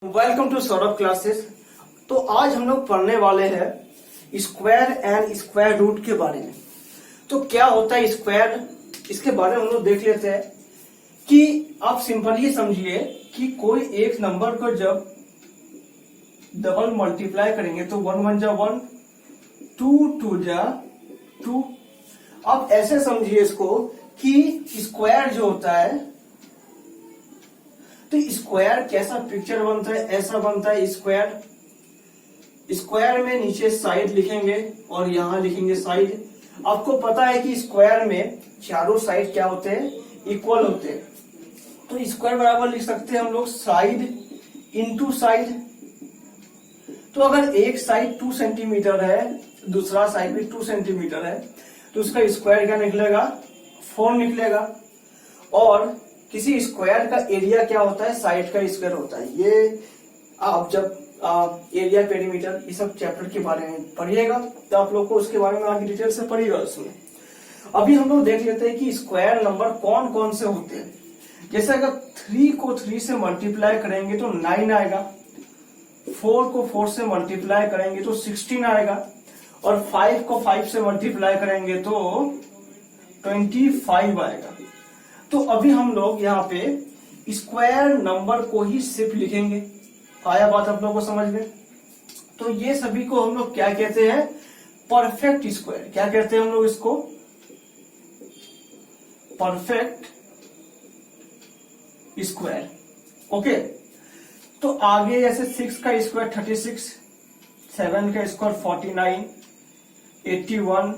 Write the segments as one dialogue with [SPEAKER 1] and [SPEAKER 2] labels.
[SPEAKER 1] Welcome to Saurabh classes. तो आज हम लोग पढ़ने वाले हैं स्क्वायर एंड स्क्वायर रूट के बारे में। तो क्या होता है स्क्वायर, इसके बारे में हम लोग देख लेते हैं। कि आप सिंपल ये समझिए कि कोई एक नंबर को जब डबल मल्टीप्लाई करेंगे तो 1 1 जा 1, 2 2 जा 2। आप ऐसे समझिए इसको कि स्क्वायर जो होता है, तो स्क्वायर कैसा पिक्चर बनता है, ऐसा बनता है स्क्वायर। स्क्वायर में नीचे साइड लिखेंगे और यहां लिखेंगे साइड। आपको पता है कि स्क्वायर में चारों साइड क्या होते हैं, इक्वल होते हैं। तो स्क्वायर बराबर लिख सकते हैं हम लोग साइड इनटू साइड। तो अगर एक साइड 2 सेंटीमीटर है, दूसरा साइड भी 2 सेंटीमीटर है, तो उसका स्क्वायर क्या निकलेगा, 4 निकलेगा। और किसी स्क्वायर का एरिया क्या होता है, साइड का स्क्वायर होता है। ये आप जब एरिया पेरीमीटर ये सब चैप्टर के बारे में पढ़िएगा तो आप लोग को उसके बारे में आगे डिटेल से पढ़िएगा उसमें। अभी हम लोग देख लेते हैं कि स्क्वायर नंबर कौन कौन से होते हैं। जैसे अगर 3 को 3 से मल्टीप्लाई करेंगे तो 9 आएगा, 4 को 4 से मल्टीप्लाई करेंगे तो 16 आएगा, और 5 को 5 से मल्टीप्लाई करेंगे तो 25 आएगा। तो अभी हम लोग यहाँ पे स्क्वायर नंबर को ही सिर्फ लिखेंगे। आया बात आप लोगों को समझ में? तो ये सभी को हम लोग क्या कहते हैं, परफेक्ट स्क्वायर। क्या कहते हैं हम लोग इसको, परफेक्ट स्क्वायर। ओके। तो आगे जैसे 6 का स्क्वायर 36, 7 का स्क्वायर 49, 81,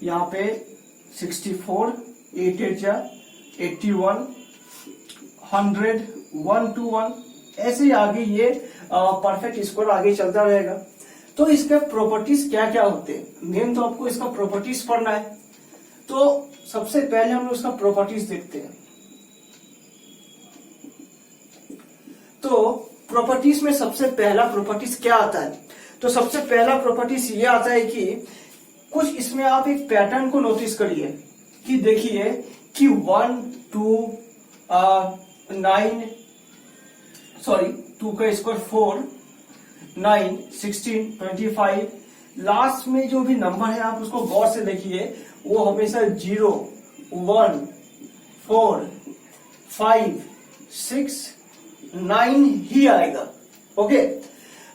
[SPEAKER 1] यहाँ पे 64, 8 8 जा 81, 100, 1 to 1, ऐसे ही आगे ये परफेक्ट स्क्वायर आगे चलता रहेगा। तो इसके प्रॉपर्टीज क्या क्या होते हैं, मेन तो आपको इसका प्रॉपर्टीज पढ़ना है। तो सबसे पहले हम लोग इसका प्रॉपर्टीज देखते हैं। तो प्रॉपर्टीज में सबसे पहला प्रॉपर्टीज क्या आता है, तो सबसे पहला प्रॉपर्टीज ये आता है कि कुछ इसमें आप एक पैटर्न को नोटिस करिए कि देखिए कि 1 2 9 सॉरी 2 का स्क्वायर 4, 9 16 25, लास्ट में जो भी नंबर है आप उसको गौर से देखिए, वो हमेशा 0 1 4 5 6 9 ही आएगा। ओके।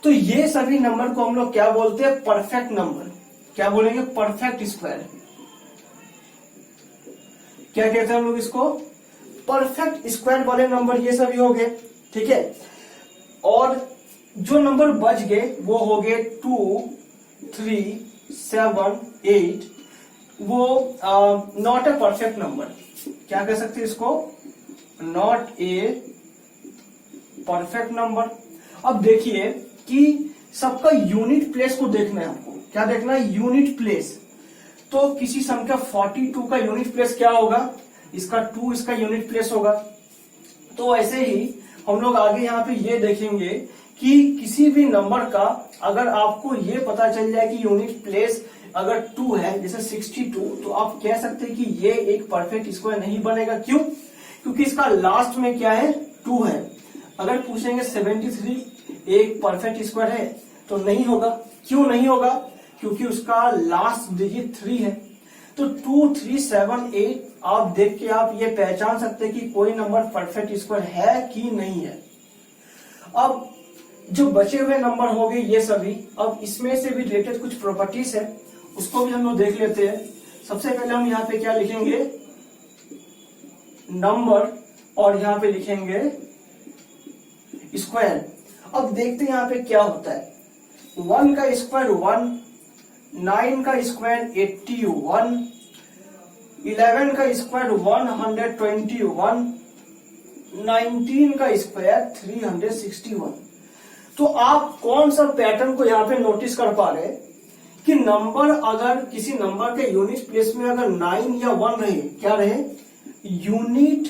[SPEAKER 1] तो ये सभी नंबर को हम लोग क्या बोलते हैं, परफेक्ट नंबर। क्या बोलेंगे, परफेक्ट स्क्वायर। क्या कहते हैं हम लोग इसको, परफेक्ट स्क्वायर वाले नंबर ये सभी हो गए। ठीक है। और जो नंबर बच गए वो हो गए 2 3 7 8, वो नॉट ए परफेक्ट नंबर। क्या कह सकते हैं इसको, नॉट ए परफेक्ट नंबर। अब देखिए कि सबका यूनिट प्लेस को देखना है हमको। क्या देखना है, यूनिट प्लेस। तो किसी संख्या 42 का यूनिट प्लेस क्या होगा, इसका 2 इसका यूनिट प्लेस होगा। तो ऐसे ही हम लोग आगे यहाँ पे ये देखेंगे कि किसी भी नंबर का अगर आपको ये पता चल जाए कि यूनिट प्लेस अगर 2 है, जैसे 62, तो आप कह सकते हैं कि ये एक परफेक्ट स्क्वायर नहीं बनेगा। क्यों, क्योंकि इसका लास्ट में क्या है, 2 है। अगर पूछेंगे 73 एक परफेक्ट स्क्वायर है तो नहीं होगा। क्यों नहीं होगा, क्योंकि उसका लास्ट डिजिट 3 है। तो 2 3 7 8 आप देख के आप ये पहचान सकते हैं कि कोई नंबर परफेक्ट स्क्वायर है कि नहीं है। अब जो बचे हुए नंबर हो गए ये सभी, अब इसमें से भी रिलेटेड कुछ प्रॉपर्टीज है, उसको भी हम लोग देख लेते हैं। सबसे पहले हम यहाँ पे क्या लिखेंगे, नंबर, और यहाँ पे लिखेंगे स्क्वायर। अब देखते हैं यहाँ पे क्या होता है। 1 का स्क्वायर 1, 9 का स्क्वायर 81, 11 का स्क्वायर 121, 19 का स्क्वायर 361। तो आप कौन सा पैटर्न को यहाँ पे नोटिस कर पा रहे कि नंबर, अगर किसी नंबर के यूनिट प्लेस में अगर 9 या 1 रहे, क्या रहे, यूनिट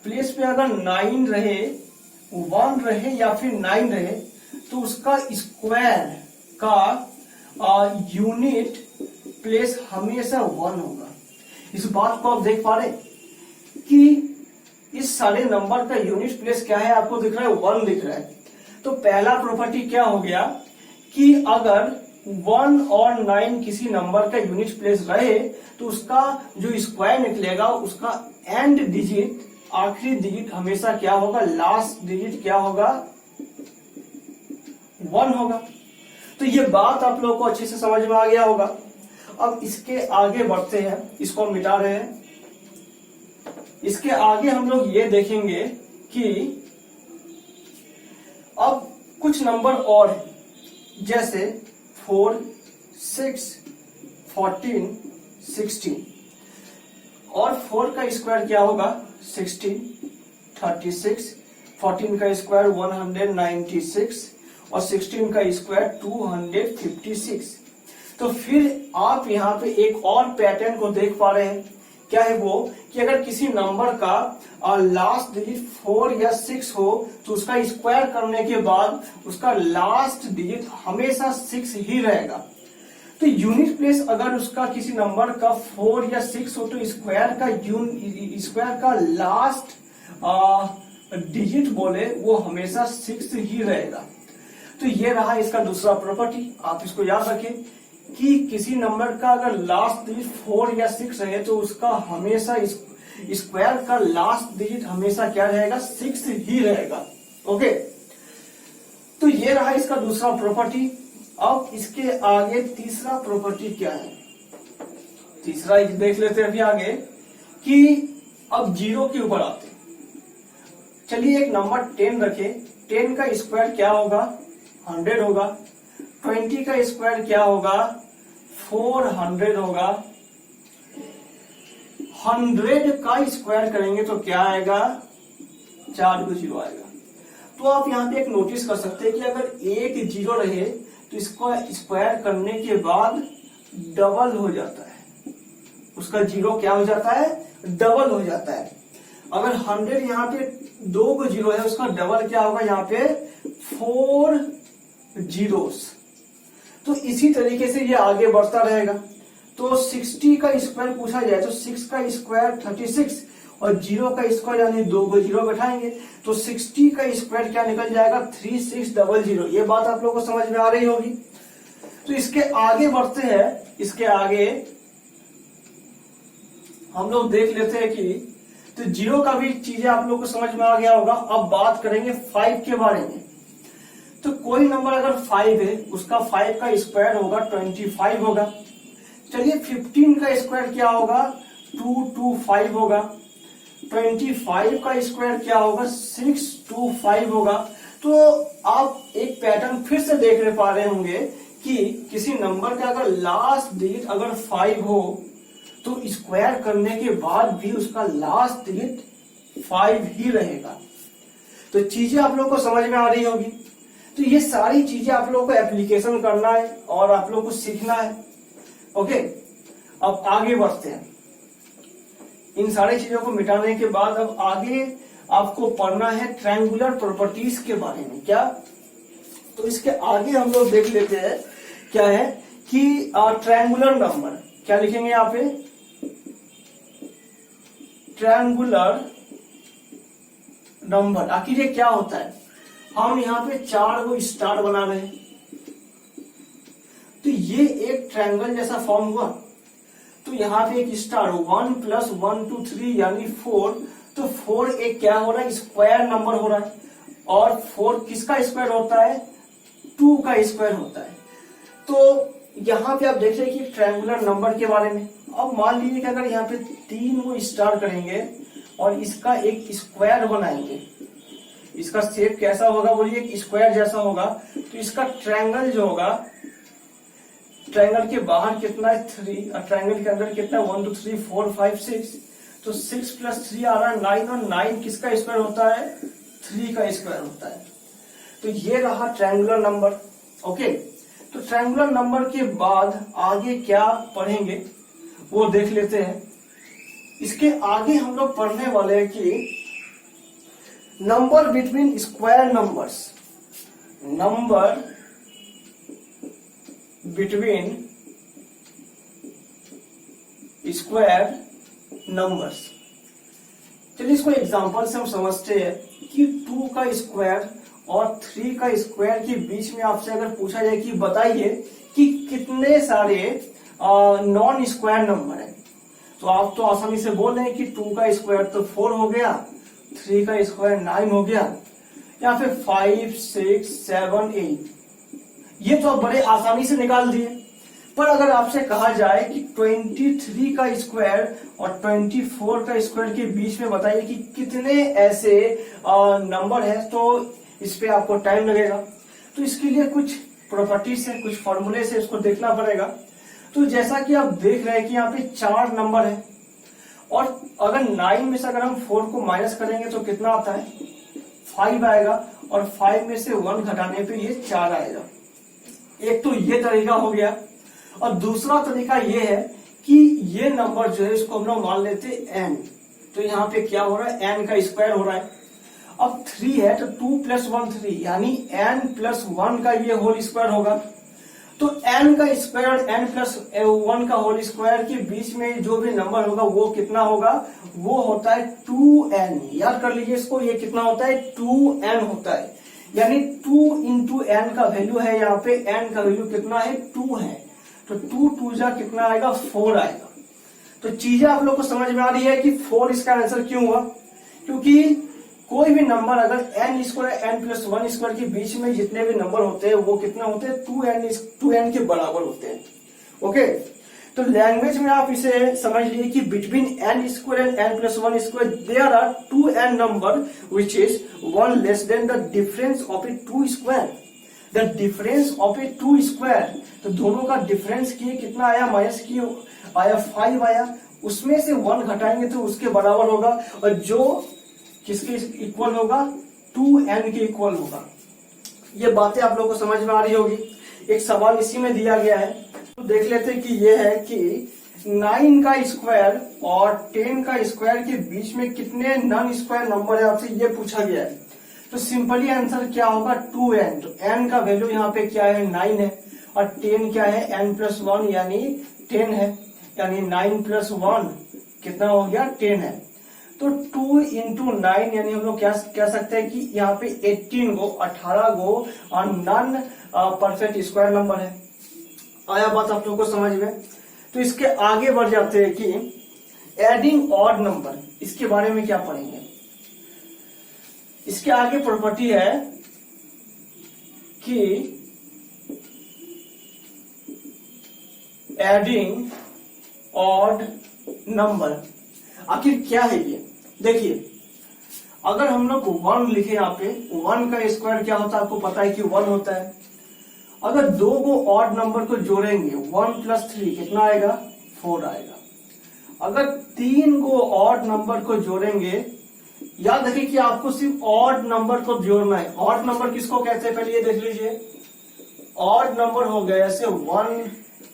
[SPEAKER 1] प्लेस पे अगर 9 रहे, 1 रहे या फिर 9 रहे, तो उसका स्क्वायर का यूनिट प्लेस हमेशा 1 होगा। इस बात को आप देख पा रहे कि इस सारे नंबर का यूनिट प्लेस क्या है, आपको दिख रहा है 1 दिख रहा है। तो पहला प्रॉपर्टी क्या हो गया कि अगर 1 और 9 किसी नंबर का यूनिट प्लेस रहे तो उसका जो स्क्वायर निकलेगा उसका एंड डिजिट, आखिरी डिजिट हमेशा क्या होगा, लास्ट डिजिट क्या होगा, 1 होगा। तो ये बात आप लोगों को अच्छे से समझ में आ गया होगा। अब इसके आगे बढ़ते हैं, इसको हम मिटा रहे हैं। इसके आगे हम लोग ये देखेंगे कि अब कुछ नंबर और हैं, जैसे 4, 6, 14, 16 और 4 का स्क्वायर क्या होगा 16, 36, 14 का स्क्वायर 196 और 16 का स्क्वायर 256। तो फिर आप यहाँ पे एक और पैटर्न को देख पा रहे हैं, क्या है वो कि अगर किसी नंबर का लास्ट डिजिट 4 या 6 हो तो उसका स्क्वायर करने के बाद उसका लास्ट डिजिट हमेशा 6 ही रहेगा। तो यूनिट प्लेस अगर उसका किसी नंबर का 4 या 6 हो तो स्क्वायर का लास्ट डिजिट बोले वो हमेशा 6 ही रहेगा। तो ये रहा इसका दूसरा प्रॉपर्टी, आप इसको याद रखें कि किसी नंबर का अगर लास्ट डिजिट 4 या 6 रहे तो उसका हमेशा स्क्वायर का लास्ट डिजिट हमेशा क्या रहेगा, 6 ही रहेगा। ओके, तो ये रहा इसका दूसरा प्रॉपर्टी। अब इसके आगे तीसरा प्रॉपर्टी क्या है, तीसरा देख लेते हैं अभी आगे कि अब 0 के ऊपर आते हैं। चलिए एक नंबर 10 रखे, 10 का स्क्वायर क्या होगा 100 होगा, 20 का स्क्वायर क्या होगा 400 होगा, 100 का स्क्वायर करेंगे तो क्या आएगा 4 को 0 आएगा। तो आप यहाँ पे एक नोटिस कर सकते हैं कि अगर एक 0 रहे तो इसको स्क्वायर करने के बाद डबल हो जाता है, उसका 0 क्या हो जाता है, डबल हो जाता है। अगर 100 यहाँ पे 2 को 0 है उसका डबल क्या होगा यहाँ पे 4 zeros। तो इसी तरीके से ये आगे बढ़ता रहेगा। तो 60 का स्क्वायर पूछा जाए तो 6 का स्क्वायर 36 और 0 का स्क्वायर यानी 2 को 0 बैठाएंगे तो 60 का स्क्वायर क्या निकल जाएगा 3600। ये बात आप लोगों को समझ में आ रही होगी। तो इसके आगे बढ़ते हैं, इसके आगे हम लोग देख लेते हैं कि तो 0 का भी चीजें आप लोगों को समझ में आ गया होगा। अब बात करेंगे 5 के बारे में। तो कोई नंबर अगर 5 है उसका 5 का स्क्वायर होगा 25 होगा। चलिए 15 का स्क्वायर क्या होगा 225 होगा, 25 का स्क्वायर क्या होगा 625 होगा। तो आप एक पैटर्न फिर से देख पा रहे होंगे कि किसी नंबर का अगर लास्ट डिजिट अगर 5 हो तो स्क्वायर करने के बाद भी उसका लास्ट डिजिट 5 ही रहेगा। तो चीजें आप लोगों को समझ में आ रही होगी। तो ये सारी चीजें आप लोगों को एप्लीकेशन करना है और आप लोगों को सीखना है। ओके, अब आगे बढ़ते हैं। इन सारी चीजों को मिटाने के बाद अब आगे आपको पढ़ना है ट्रायंगुलर प्रॉपर्टीज के बारे में। क्या, तो इसके आगे हम लोग देख लेते हैं क्या है कि ट्रायंगुलर नंबर क्या लिखेंगे यहाँ पे, ट्रायंगुलर नंबर। आखिर ये क्या होता है, हम यहाँ पे 4 को स्टार बना रहे हैं तो ये एक ट्रायंगल जैसा फॉर्म हुआ। तो यहाँ पे एक स्टार 1 + 1 2 3 यानी 4। तो 4 एक क्या हो रहा है, स्क्वायर नंबर हो रहा है। और 4 किसका स्क्वायर होता है, 2 का स्क्वायर होता है। तो यहाँ पे आप देख रहे हैं कि ट्रायंगुलर नंबर के बारे में। अब मान लीजिए कि अगर यहाँ पे 3 को स्टार करेंगे और इसका एक स्क्वायर बनाएंगे, इसका शेप कैसा होगा बोलिए, एक स्क्वायर जैसा होगा। तो इसका ट्रायंगल जो होगा, ट्रायंगल के बाहर कितना है 3 और ट्रायंगल के अंदर कितना है 1 2 3 4 5 6। तो 6 + 3 आ रहा है 9 और 9 किसका स्क्वायर होता है, 3 का स्क्वायर होता है। तो ये रहा ट्रायंगुलर नंबर। ओके, तो ट्रायंगुलर नंबर के बाद आगे क्या पढ़ेंगे वो देख लेते हैं। इसके आगे हम लोग पढ़ने वाले हैं कि number between square numbers, number between square numbers. चलिए इसको एग्जांपल से हम समझते हैं कि 2 का स्क्वायर और 3 का स्क्वायर के बीच में आपसे अगर पूछा जाए कि बताइए कि कितने सारे नॉन स्क्वायर नंबर है, तो आप तो आसानी से बोल रहे हैं कि 2 का स्क्वायर तो 4 हो गया, 3 का स्क्वायर 9 हो गया, या फिर 5, 6, 7, 8, ये तो आप बड़े आसानी से निकाल दिए। पर अगर आपसे कहा जाए कि 23 का स्क्वायर और 24 का स्क्वायर के बीच में बताइए कि कितने ऐसे नंबर है, तो इस पे आपको टाइम लगेगा। तो इसके लिए कुछ प्रॉपर्टी से, कुछ फॉर्मूले से इसको देखना पड़ेगा। तो जैसा कि आप देख रहे हैं कि यहाँ पे 4 नंबर है, और अगर 9 में से अगर हम 4 को माइनस करेंगे तो कितना आता है, 5 आएगा, और 5 में से 1 घटाने पे ये 4 आएगा। एक तो ये तरीका हो गया, और दूसरा तरीका ये है कि ये नंबर जो है इसको हम लोग मान लेते हैं n। तो यहाँ पे क्या हो रहा है, n का स्क्वायर हो रहा है। अब 3 है तो 2 + 1 3, यानी n + 1 का ये होल स्क्वायर होगा। तो n का स्क्वायर और n + 1 का होल स्क्वायर के बीच में जो भी नंबर होगा वो कितना होगा, वो होता है 2n। याद कर लीजिए इसको, ये कितना होता है, 2n होता है। यानी 2 × n का वैल्यू है, यहाँ पे n का वैल्यू कितना है, 2 है। तो 2 2 जा कितना आएगा, 4 आएगा। तो चीजें आप लोग को समझ में आ रही है कि 4 इसका आंसर क्यों हुआ, क्योंकि कोई भी नंबर अगर n स्क्वायर n + 1 स्क्वायर के बीच में जितने भी नंबर होते हैं वो कितना होते हैं, 2n के बराबर होते हैं। ओके, तो लैंग्वेज में आप इसे समझ लिए कि between n square and n + 1 square there are 2n number which is 1 less than the difference of a 2 square. The difference of a 2 square, तो दोनों का डिफरेंस किए कितना आया, माइनस किए आया 5 आया, उसमें से 1 घटाएंगे तो उसके बराबर होगा, और जो किसके इक्वल होगा, 2n के इक्वल होगा। ये बातें आप लोगों को समझ में आ रही होगी। एक सवाल इसी में दिया गया है, तो देख लेते हैं कि ये है कि 9 का स्क्वायर और 10 का स्क्वायर के बीच में कितने नॉन स्क्वायर नंबर है, आपसे ये पूछा गया है। तो सिंपली आंसर क्या होगा, 2n। तो n का वैल्यू यहाँ पे क्या है, 9 है, और 10 क्या है, n + 1 यानी 10 है, यानी 9 + 1 कितना हो गया, 10 है। तो 2 × 9 यानी हम लोग क्या कह सकते हैं कि यहाँ पे 18 गो नॉन परफेक्ट स्क्वायर नंबर है। आया बात आप लोगों को समझ में। तो इसके आगे बढ़ जाते हैं कि एडिंग ऑड नंबर, इसके बारे में क्या पढ़ेंगे। इसके आगे प्रॉपर्टी है कि एडिंग ऑड नंबर, आखिर क्या है ये। देखिए, अगर हम लोग 1 लिखे यहाँ पे, 1 का स्क्वायर क्या होता है, आपको पता है कि 1 होता है। अगर 2 को ऑड नंबर को जोड़ेंगे, 1 + 3 कितना आएगा, 4 आएगा। अगर 3 को ऑड नंबर को जोड़ेंगे, याद रखिए कि आपको सिर्फ ऑड नंबर को जोड़ना है। ऑड नंबर किसको कहते हैं, पहले ये देख लीजिए। ऑड नंबर हो गए ऐसे 1,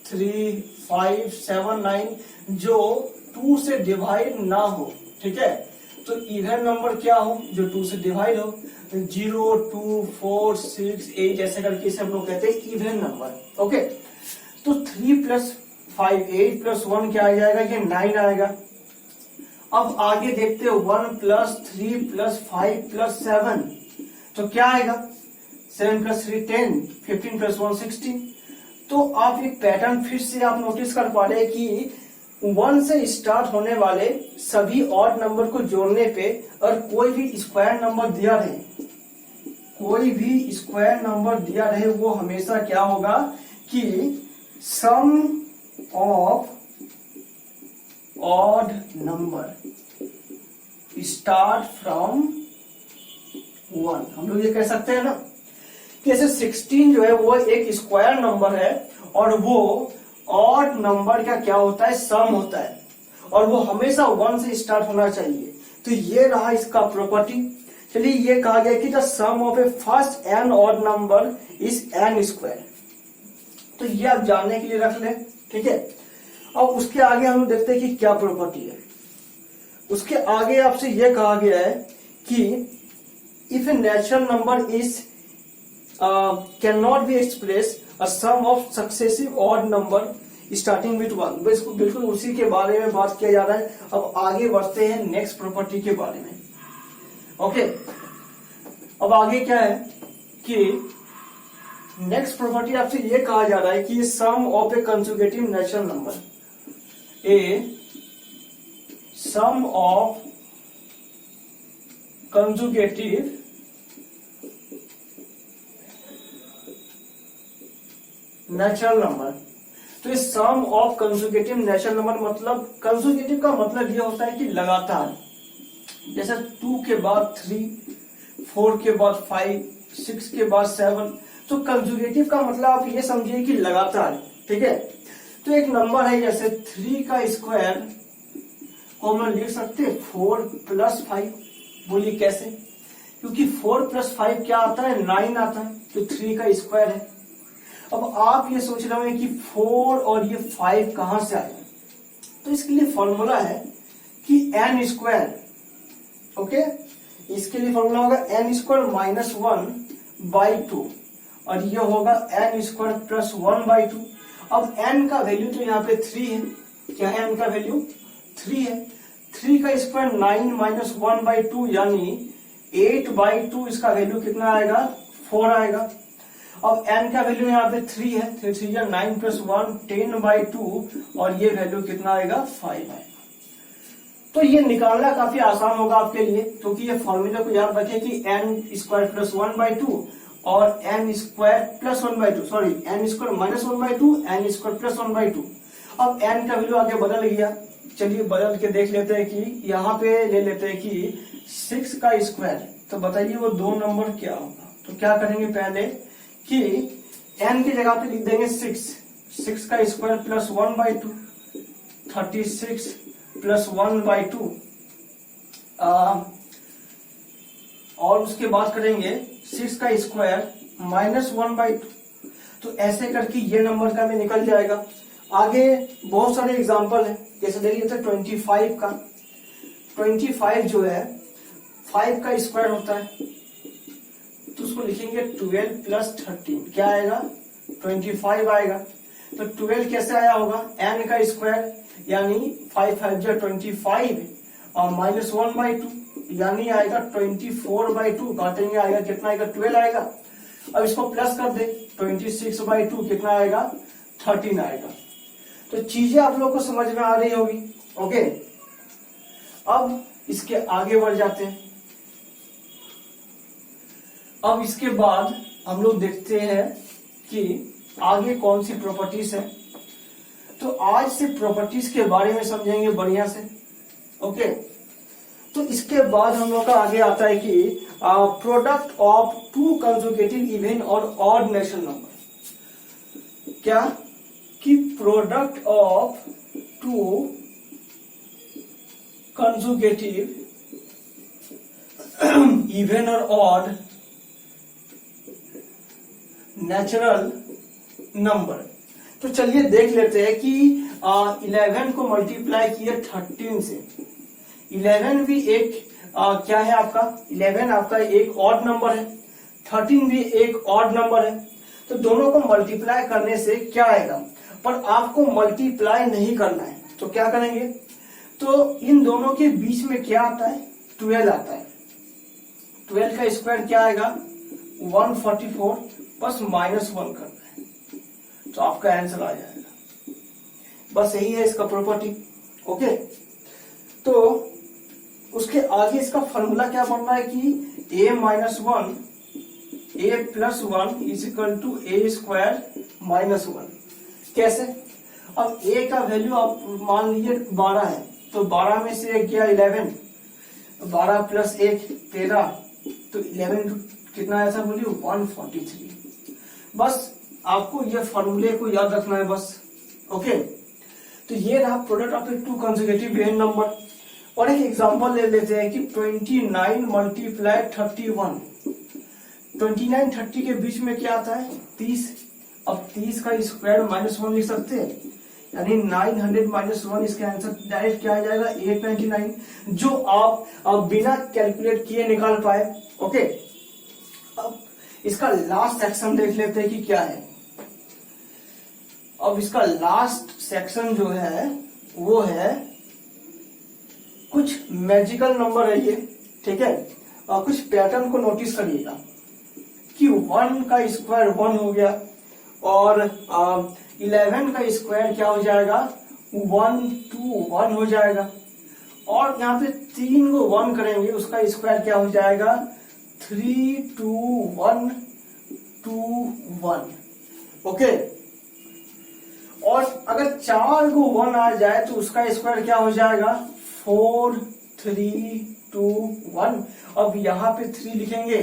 [SPEAKER 1] 3, 5, 7, 9 जो 2 से डिवाइड ना हो, ठीक है। तो इवन नंबर क्या हो, जो 2 से डिवाइड हो, 0, 2, 4, 6, 8 ऐसे करके इसे हम लोग कहते हैं इवन नंबर। ओके, तो 3 + 5 8 + 1 क्या आ जाएगा, ये 9 आएगा। अब आगे देखते हो, 1 + 3 + 5 + 7, तो क्या आएगा, 7 + 3 10, 15 + 1 16। तो आप एक पैटर्न फिर से आप नोटिस कर पा रहे हैं कि 1 से स्टार्ट होने वाले सभी ऑड नंबर को जोड़ने पे, और कोई भी स्क्वायर नंबर दिया रहे, कोई भी स्क्वायर नंबर दिया रहे, वो हमेशा क्या होगा कि sum of odd number start from 1। हम लोग ये कह सकते हैं ना कि जैसे 16 जो है वो एक स्क्वायर नंबर है, और वो ऑड नंबर का क्या होता है, सम होता है, और वो हमेशा 1 से स्टार्ट होना चाहिए। तो ये रहा इसका प्रॉपर्टी। चलिए, ये कहा गया कि the sum of a first n odd number is n square. तो ये आप जानने के लिए रख लें, ठीक है। अब उसके आगे हम देखते हैं कि क्या प्रॉपर्टी है। उसके आगे आपसे यह कहा गया है कि if a natural number is can not be express a sum of successive odd number starting with 1। बिल्कुल उसी के बारे में बात किया जा रहा है। अब आगे बढ़ते हैं नेक्स्ट प्रॉपर्टी के बारे में। ओके, अब आगे क्या है कि नेक्स्ट प्रॉपर्टी आपसे ये कहा जा रहा है कि sum of a conjugative natural number, a sum of conjugative natural number. तो इस sum of conjugative natural number मतलब, कंजुगेटिव का मतलब ये होता है कि लगातार, जैसे 2 के बाद 3, 4 के बाद 5, 6 के बाद 7। तो कंजुगेटिव का मतलब आप ये समझिए कि लगातार, ठीक है। तो एक नंबर है जैसे 3 का स्क्वायर को हम लिख सकते हैं 4 + 5। बोलिए कैसे? क्योंकि 4 + 5 क्या आता है? 9 आता है, तो 3 का स्क्वायर है। अब आप ये सोच रहे होंगे कि 4 और ये 5 कहां से आए, तो इसके लिए फॉर्मूला है कि n²। ओके, इसके लिए फॉर्मूला होगा n² - 1/2 और ये होगा n² + 1/2। अब n का वैल्यू तो यहाँ पे 3 है। क्या है n का वैल्यू? 3 है। 3 का स्क्वायर 9 - 1/2 यानी 8/2। इसका वैल्यू कितना आएगा? 4 आएगा। अब n का वैल्यू यहाँ पे 3 है, 3 या 9 + 1 10/2 और ये वैल्यू कितना आएगा? 5 आएगा। तो ये निकालना काफी आसान होगा आपके लिए, क्योंकि ये फॉर्मूले को याद रखें कि n² + 1/2 और n² + 1/2, सॉरी n² - 1/2, n² + 1/2। अब n का वैल्यू आगे बदल गया। चलिए बदल के देख लेते हैं कि यहाँ पे ले लेते हैं कि 6 का स्क्वायर। तो बताइए वो 2 नंबर क्या होगा? तो क्या करेंगे पहले कि n की जगह पे लिख देंगे 6 का स्क्वायर + 1/2, 36 + 1/2 और उसके बाद करेंगे 6 का स्क्वायर -1/2। तो ऐसे करके ये नंबर का भी निकल जाएगा। आगे बहुत सारे एग्जांपल है, जैसे देख लीजिए 25 का। 25 जो है 5 का स्क्वायर होता है, तो उसको लिखेंगे 12 + 13। क्या आएगा? 25 आएगा। तो 12 कैसे आया होगा? n का स्क्वायर यानी 5 × 5 = 25 और -1/2 यानी आएगा 24/2। काटेंगे आएगा कितना आएगा? 12 आएगा। अब इसको प्लस कर दे, 26/2 कितना आएगा? 13 आएगा। तो चीजें आप लोग को समझ में आ रही होगी। ओके, अब इसके आगे बढ़ जाते हैं। अब इसके बाद हम लोग देखते हैं कि आगे कौन सी प्रॉपर्टीज है। तो आज से प्रॉपर्टीज के बारे में समझेंगे बढ़िया से। ओके, तो इसके बाद हम लोग का आगे आता है कि प्रोडक्ट ऑफ 2 कंजुगेटिव इवन और ऑड नेचुरल नंबर। क्या? कि प्रोडक्ट ऑफ 2 कंजुगेटिव इवन और ऑड नेचुरल नंबर। तो चलिए देख लेते हैं कि 11 को मल्टीप्लाई किए 13 से। 11 भी एक क्या है आपका? 11 आपका एक ऑड नंबर है, 13 भी एक ऑड नंबर है। तो दोनों को मल्टीप्लाई करने से क्या आएगा? पर आपको मल्टीप्लाई नहीं करना है, तो क्या करेंगे? तो इन दोनों के बीच में क्या आता है? 12 आता है। 12 का स्क्वायर क्या आएगा? 144 बस -1 करना है, तो आपका आंसर आ जाएगा। बस यही है इसका प्रॉपर्टी। ओके, तो उसके आगे इसका फॉर्मूला क्या बनना है कि a - 1 a + 1 = a² - 1। कैसे? अब a का वैल्यू आप मान लीजिए 12 है, तो 12 में से एक गया 11, 12 + 1 13, तो 11 कितना आया? बोलिए 143। बस आपको ये फॉर्मूले को याद रखना है बस। ओके, तो ये रहा product of 2 consecutive even number. और एक एग्जांपल ले लेते हैं कि 29 × 31। 29 30 के बीच में क्या आता है? 30। अब 30 का स्क्वायर -1 लिख सकते हैं, यानी 900 - 1। इसका आंसर डायरेक्ट क्या आ जाएगा? 899, जो आप बिना कैलकुलेट किए निकाल पाए। ओके, अब इसका लास्ट सेक्शन देख लेते हैं कि क्या है। अब इसका लास्ट सेक्शन जो है वो है कुछ मैजिकल नंबर है ये, ठीक है। और कुछ पैटर्न को नोटिस करिएगा कि 1 का स्क्वायर 1 हो गया और 11 का स्क्वायर क्या हो जाएगा 1 2 1 हो जाएगा और यहाँ पे 3 को 1 करेंगे उसका स्क्वायर क्या हो जाएगा 3 2 1 2 1। ओके, और अगर 4 को 1 आ जाए तो उसका स्क्वायर क्या हो जाएगा 4 3 2 1। अब यहाँ पे 3 लिखेंगे,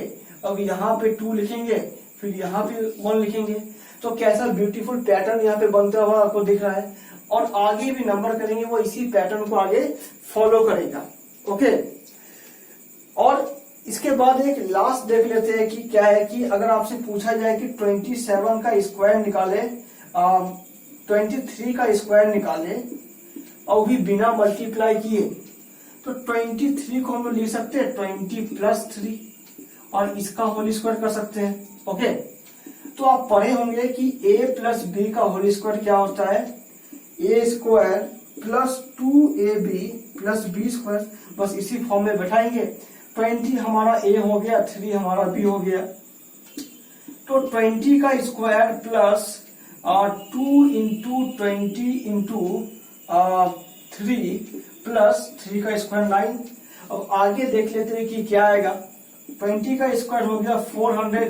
[SPEAKER 1] अब यहाँ पे 2 लिखेंगे, फिर यहाँ पे 1 लिखेंगे। तो कैसा ब्यूटीफुल पैटर्न यहाँ पे बनता हुआ आपको दिख रहा है और आगे भी नंबर करेंगे वो इसी पैटर्न को आगे फॉलो करेगा। ओके, और इसके बाद एक लास्ट देख लेते हैं कि क्या है कि अगर आपसे पूछा जाए कि 27 का स्क्वायर निकाले, 23 का स्क्वायर निकाले और भी बिना मल्टीप्लाई किए, तो 23 को हम लोग लिख सकते हैं 20 प्लस 3 और इसका होल स्क्वायर कर सकते हैं। ओके, तो आप पढ़े होंगे कि a प्लस बी का होल स्क्वायर क्या होता है a square plus 2ab plus b square. बस इसी फॉर्म में बैठाएंगे। 20 हमारा a हो गया, 3 हमारा b हो गया, तो 20 का square plus 2 into 20 into 3 plus 3 का स्क्वायर 9। अब आगे देख लेते हैं कि क्या आएगा। 20 का स्क्वायर हो गया 400,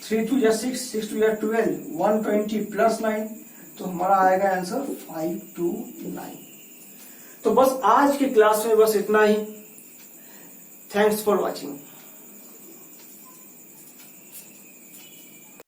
[SPEAKER 1] 3 2 6, 6 2 12, 120 प्लस 9, तो हमारा आएगा आंसर 529। तो बस आज की क्लास में बस इतना ही। Thanks for watching.